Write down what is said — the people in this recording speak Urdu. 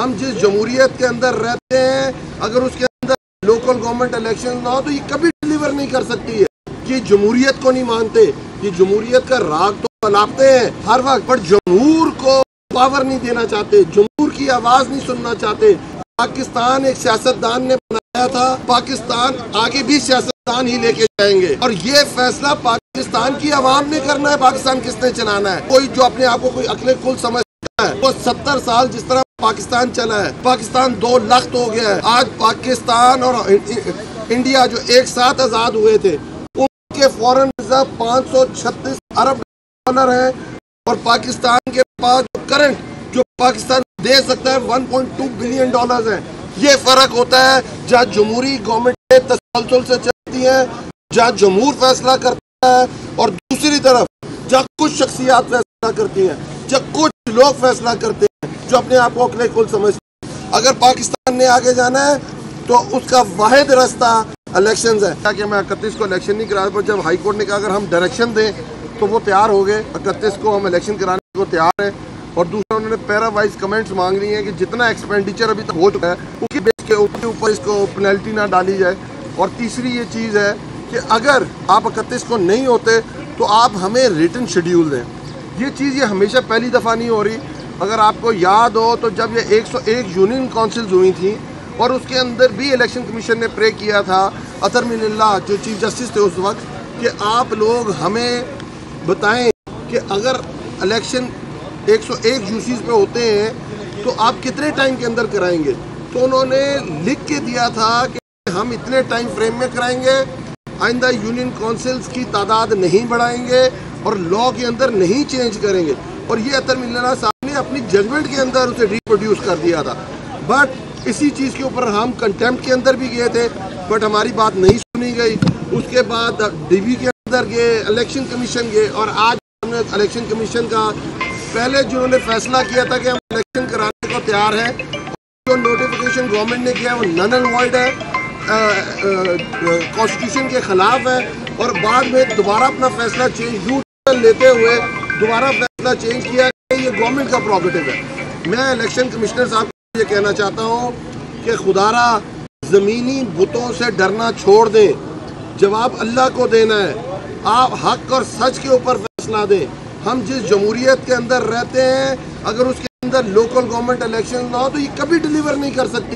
ہم جس جمہوریت کے اندر رہتے ہیں اگر اس کے اندر لوکل گورنمنٹ الیکشن نہ ہو تو یہ کبھی ڈیلیور نہیں کر سکتی ہے. یہ جمہوریت کو نہیں مانتے, یہ جمہوریت کا راگ تو الاپتے ہیں ہر وقت, پر جمہور کو پاور نہیں دینا چاہتے, جمہور کی آواز نہیں سننا چاہتے. پاکستان ایک سیاستدان نے بنایا تھا, پاکستان آگے بھی سیاستدان ہی لے کے جائیں گے, اور یہ فیصلہ پاکستان کی عوام نے کرنا ہے. پاکستان کس نے چلانا ہے؟ کوئی جو اپنے آپ کو کوئی عقل کل سمجھتا ہے, وہ 70 سال جس طرح پاکستان چلا ہے, پاکستان 2 لخت ہو گیا ہے. آج پاکستان اور انڈیا جو ایک ساتھ آزاد ہوئے تھے ان کے فورن ریزرو 536 ارب ڈالر ہیں, اور پاکستان کے پاس جو کرنٹ جو پاکستان دے سکتا ہے 1.2 بلین ڈالرز ہیں. یہ فرق ہوتا ہے جہاں جمہوری گورنمنٹ تسلسل سے چلتی ہیں, جہاں جمہور فیصلہ کرتا ہے, اور دوسری طرف جہاں کچھ شخصیات فیصلہ کرتی ہیں, جہاں کچھ لوگ فیصلہ کرتے ہیں جو اپنے آپ کو عقل کل سمجھتے ہیں. اگر پاکستان نے آگے جانا ہے تو اس کا واحد راستہ الیکشنز ہے. کہ میں 31 کو الیکشن نہیں کرا, پر جب ہائی کورٹ نے کہا اگر ہم ڈائریکشن دیں تو وہ تیار ہو گئے, 31 کو ہم الیکشن کرانے کو تیار ہیں. اور دوسرا انہوں نے پیرا وائز کمنٹس مانگ رہی ہیں کہ جتنا ایکسپینڈیچر ابھی تک ہو چکا ہے اس کی بیس کے اوپر اس کو پینلٹی نہ ڈالی جائے. اور تیسری یہ چیز ہے کہ اگر آپ 31 کو نہیں ہوتے تو آپ ہمیں ریٹن شیڈیول دیں. یہ چیز یہ ہمیشہ پہلی دفعہ نہیں ہو رہی. اگر آپ کو یاد ہو تو جب یہ 101 یونین کونسلز ہوئی تھیں اور اس کے اندر بھی الیکشن کمیشن نے پرے کیا تھا, اطہر من اللہ جو چیف جسٹس تھے اس وقت, کہ آپ لوگ ہمیں بتائیں کہ اگر الیکشن 101 یوسیز پہ ہوتے ہیں تو آپ کتنے ٹائم کے اندر کرائیں گے. تو انہوں نے لکھ کے دیا تھا کہ ہم اتنے ٹائم فریم میں کرائیں گے, آئندہ یونین کونسلز کی تعداد نہیں بڑھائیں گے اور لا کے اندر نہیں چینج کریں گے. اور یہ اطہر من اللہ صاحب نے اپنی ججمنٹ کے اندر اسے ریپروڈیوس کر دیا تھا. بٹ اسی چیز کے اوپر ہم کنٹیمپٹ کے اندر بھی گئے تھے, بٹ ہماری بات نہیں سنی گئی. اس کے بعد ڈی بی کے اندر گئے, الیکشن کمیشن گئے, اور آج ہم نے الیکشن کمیشن کا پہلے جنہوں نے فیصلہ کیا تھا کہ ہم الیکشن کرانے کو تیار ہیں, جو نوٹیفیکیشن گورنمنٹ نے کیا وہ نن اینڈ وائڈ ہے, کانسٹیٹیوشن کے خلاف ہے, اور بعد میں دوبارہ اپنا فیصلہ لیتے ہوئے دوبارہ فیصلہ چینج کیا کہ یہ گورنمنٹ کا پروگیٹو ہے. میں الیکشن کمشنر صاحب کو یہ کہنا چاہتا ہوں کہ خدا را زمینی بتوں سے ڈرنا چھوڑ دیں, جواب اللہ کو دینا ہے. آپ حق اور سچ کے اوپر فیصلہ دیں. ہم جس جمہوریت کے اندر رہتے ہیں اگر اس کے اندر لوکل گورنمنٹ الیکشن نہ ہو تو یہ کبھی ڈیلیور نہیں کر سکتی.